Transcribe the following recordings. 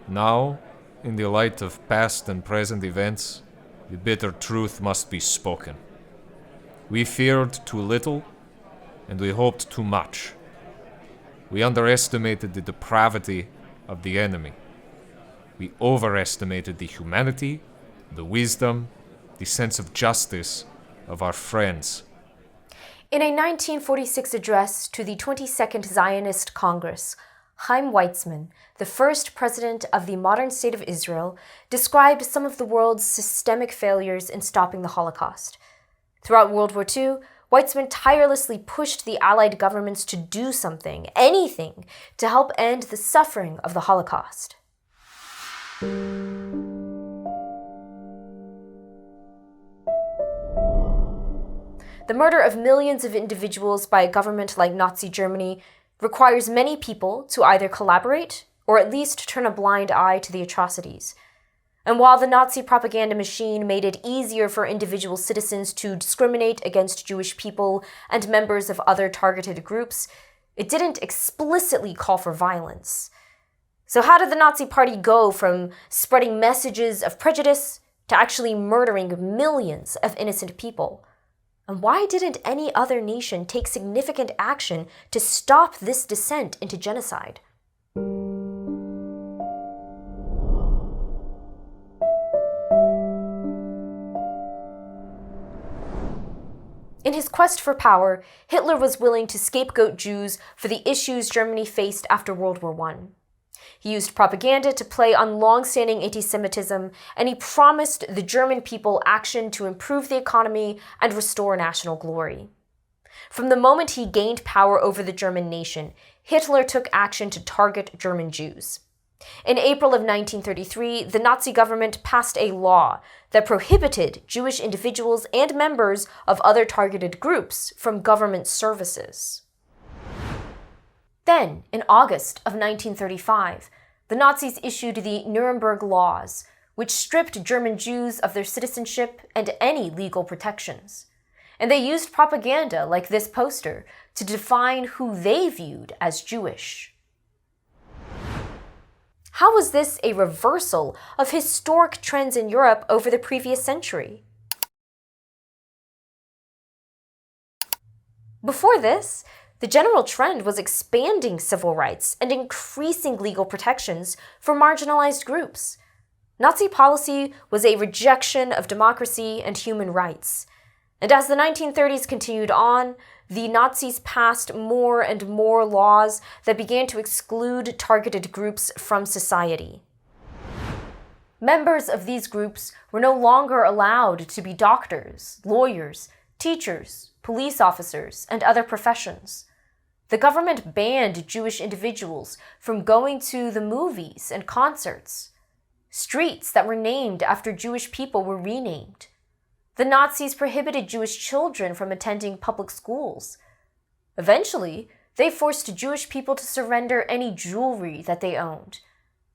Now, in the light of past and present events, the bitter truth must be spoken. We feared too little, and we hoped too much. We underestimated the depravity of the enemy. We overestimated the humanity, the wisdom, the sense of justice of our friends. In a 1946 address to the 22nd Zionist Congress, Chaim Weizmann, the first president of the modern state of Israel, described some of the world's systemic failures in stopping the Holocaust. Throughout World War II, Weizmann tirelessly pushed the Allied governments to do something, anything, to help end the suffering of the Holocaust. The murder of millions of individuals by a government like Nazi Germany requires many people to either collaborate or at least turn a blind eye to the atrocities. And while the Nazi propaganda machine made it easier for individual citizens to discriminate against Jewish people and members of other targeted groups, it didn't explicitly call for violence. So how did the Nazi Party go from spreading messages of prejudice to actually murdering millions of innocent people? And why didn't any other nation take significant action to stop this descent into genocide? In his quest for power, Hitler was willing to scapegoat Jews for the issues Germany faced after World War I. He used propaganda to play on long-standing anti-Semitism, and he promised the German people action to improve the economy and restore national glory. From the moment he gained power over the German nation, Hitler took action to target German Jews. In April of 1933, the Nazi government passed a law that prohibited Jewish individuals and members of other targeted groups from government services. Then, in August of 1935, the Nazis issued the Nuremberg Laws, which stripped German Jews of their citizenship and any legal protections. And they used propaganda like this poster to define who they viewed as Jewish. How was this a reversal of historic trends in Europe over the previous century? Before this, the general trend was expanding civil rights and increasing legal protections for marginalized groups. Nazi policy was a rejection of democracy and human rights. And as the 1930s continued on, the Nazis passed more and more laws that began to exclude targeted groups from society. Members of these groups were no longer allowed to be doctors, lawyers, teachers, police officers, and other professions. The government banned Jewish individuals from going to the movies and concerts. Streets that were named after Jewish people were renamed. The Nazis prohibited Jewish children from attending public schools. Eventually, they forced Jewish people to surrender any jewelry that they owned.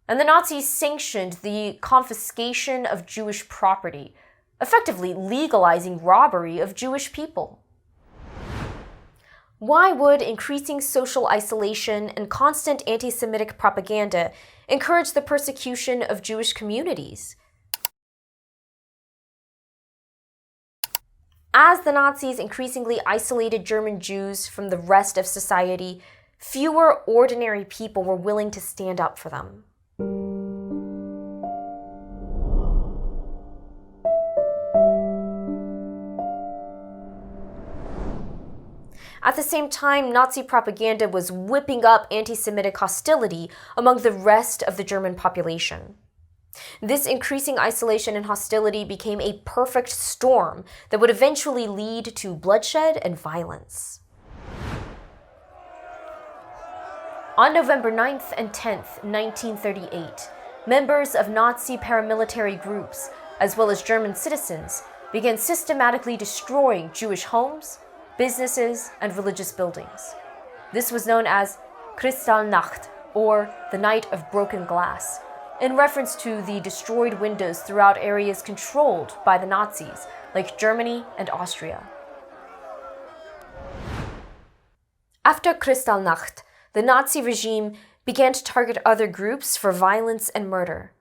And the Nazis sanctioned the confiscation of Jewish property, effectively legalizing robbery of Jewish people. Why would increasing social isolation and constant anti-Semitic propaganda encourage the persecution of Jewish communities? As the Nazis increasingly isolated German Jews from the rest of society, fewer ordinary people were willing to stand up for them. At the same time, Nazi propaganda was whipping up anti-Semitic hostility among the rest of the German population. This increasing isolation and hostility became a perfect storm that would eventually lead to bloodshed and violence. On November 9th and 10th, 1938, members of Nazi paramilitary groups, as well as German citizens, began systematically destroying Jewish homes, businesses, and religious buildings. This was known as Kristallnacht, or the Night of Broken Glass, in reference to the destroyed windows throughout areas controlled by the Nazis, like Germany and Austria. After Kristallnacht, the Nazi regime began to target other groups for violence and murder.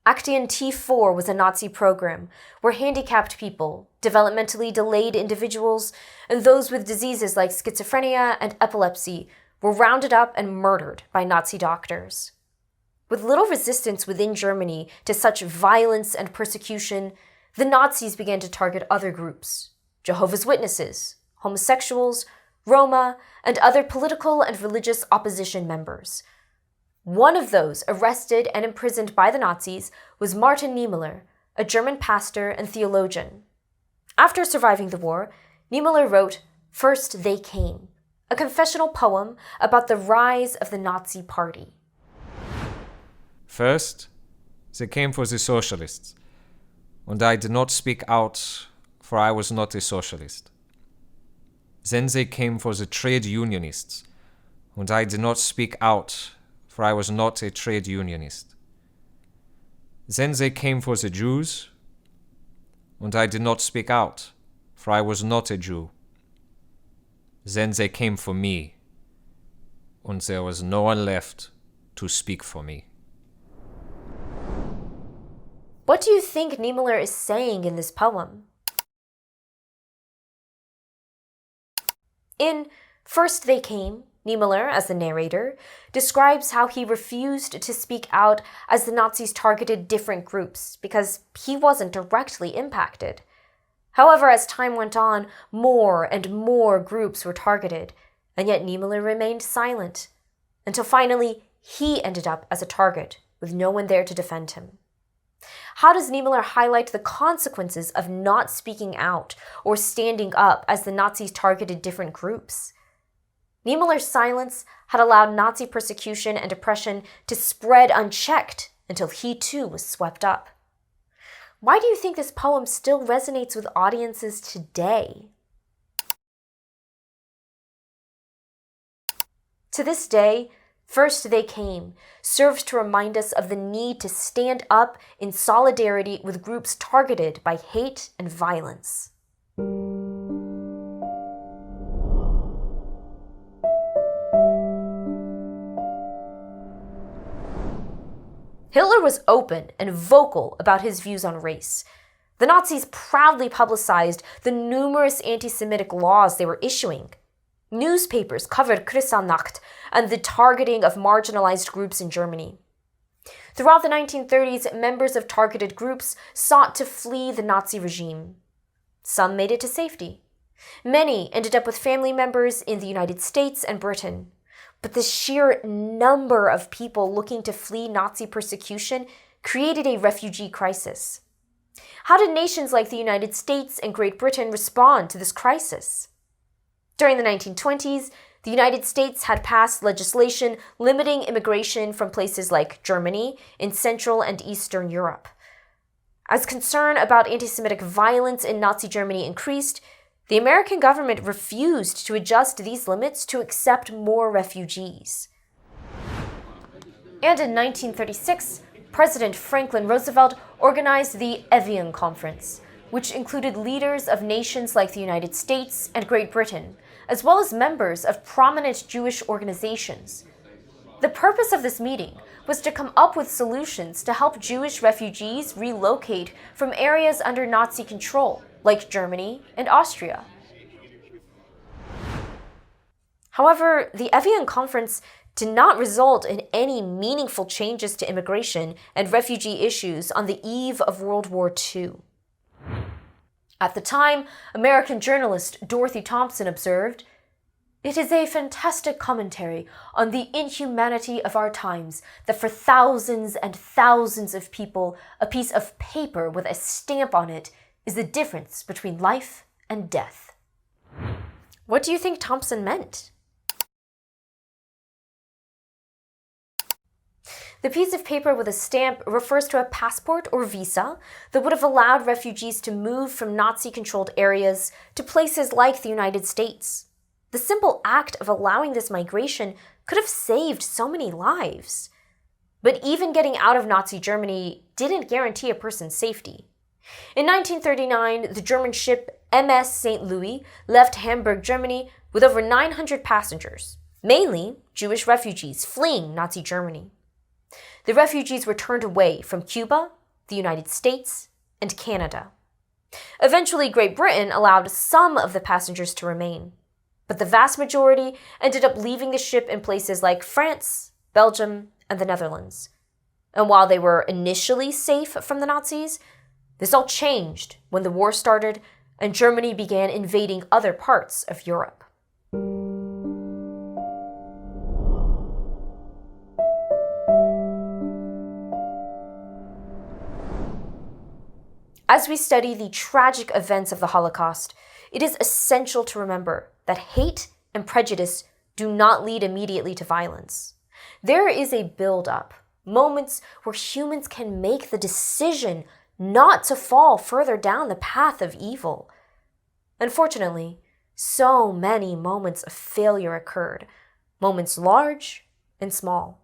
Action T4 was a Nazi program where handicapped people, developmentally delayed individuals, and those with diseases like schizophrenia and epilepsy were rounded up and murdered by Nazi doctors. With little resistance within Germany to such violence and persecution, the Nazis began to target other groups: Jehovah's Witnesses, homosexuals, Roma, and other political and religious opposition members. One of those arrested and imprisoned by the Nazis was Martin Niemöller, a German pastor and theologian. After surviving the war, Niemöller wrote First They Came, a confessional poem about the rise of the Nazi Party. First, they came for the socialists, and I did not speak out, for I was not a socialist. Then they came for the trade unionists, and I did not speak out, for I was not a trade unionist. Then they came for the Jews, and I did not speak out, for I was not a Jew. Then they came for me, and there was no one left to speak for me. What do you think Niemöller is saying in this poem? In First They Came, Niemöller, as the narrator, describes how he refused to speak out as the Nazis targeted different groups because he wasn't directly impacted. However, as time went on, more and more groups were targeted, and yet Niemöller remained silent, until finally he ended up as a target with no one there to defend him. How does Niemöller highlight the consequences of not speaking out or standing up as the Nazis targeted different groups? Niemöller's silence had allowed Nazi persecution and oppression to spread unchecked until he too was swept up. Why do you think this poem still resonates with audiences today? To this day, First They Came serves to remind us of the need to stand up in solidarity with groups targeted by hate and violence. Hitler was open and vocal about his views on race. The Nazis proudly publicized the numerous anti-Semitic laws they were issuing. Newspapers covered Kristallnacht and the targeting of marginalized groups in Germany. Throughout the 1930s, members of targeted groups sought to flee the Nazi regime. Some made it to safety. Many ended up with family members in the United States and Britain. But the sheer number of people looking to flee Nazi persecution created a refugee crisis. How did nations like the United States and Great Britain respond to this crisis? During the 1920s, the United States had passed legislation limiting immigration from places like Germany in Central and Eastern Europe. As concern about anti-Semitic violence in Nazi Germany increased, the American government refused to adjust these limits to accept more refugees. And in 1936, President Franklin Roosevelt organized the Evian Conference, which included leaders of nations like the United States and Great Britain, as well as members of prominent Jewish organizations. The purpose of this meeting was to come up with solutions to help Jewish refugees relocate from areas under Nazi control, like Germany and Austria. However, the Evian Conference did not result in any meaningful changes to immigration and refugee issues on the eve of World War II. At the time, American journalist Dorothy Thompson observed, "It is a fantastic commentary on the inhumanity of our times that for thousands and thousands of people, a piece of paper with a stamp on it is the difference between life and death." What do you think Thompson meant? The piece of paper with a stamp refers to a passport or visa that would have allowed refugees to move from Nazi-controlled areas to places like the United States. The simple act of allowing this migration could have saved so many lives. But even getting out of Nazi Germany didn't guarantee a person's safety. In 1939, the German ship MS St. Louis left Hamburg, Germany, with over 900 passengers, mainly Jewish refugees fleeing Nazi Germany. The refugees were turned away from Cuba, the United States, and Canada. Eventually, Great Britain allowed some of the passengers to remain, but the vast majority ended up leaving the ship in places like France, Belgium, and the Netherlands. And while they were initially safe from the Nazis, this all changed when the war started and Germany began invading other parts of Europe. As we study the tragic events of the Holocaust, it is essential to remember that hate and prejudice do not lead immediately to violence. There is a build-up, moments where humans can make the decision not to fall further down the path of evil. Unfortunately, so many moments of failure occurred, moments large and small.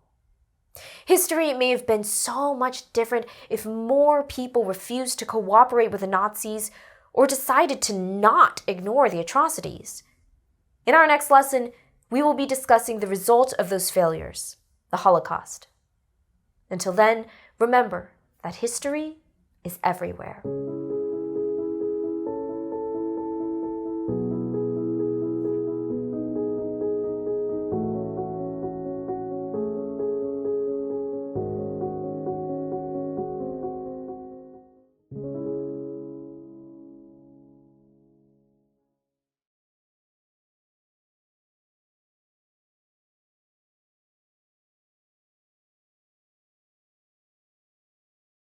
History may have been so much different if more people refused to cooperate with the Nazis or decided to not ignore the atrocities. In our next lesson, we will be discussing the result of those failures, the Holocaust. Until then, remember that history is everywhere.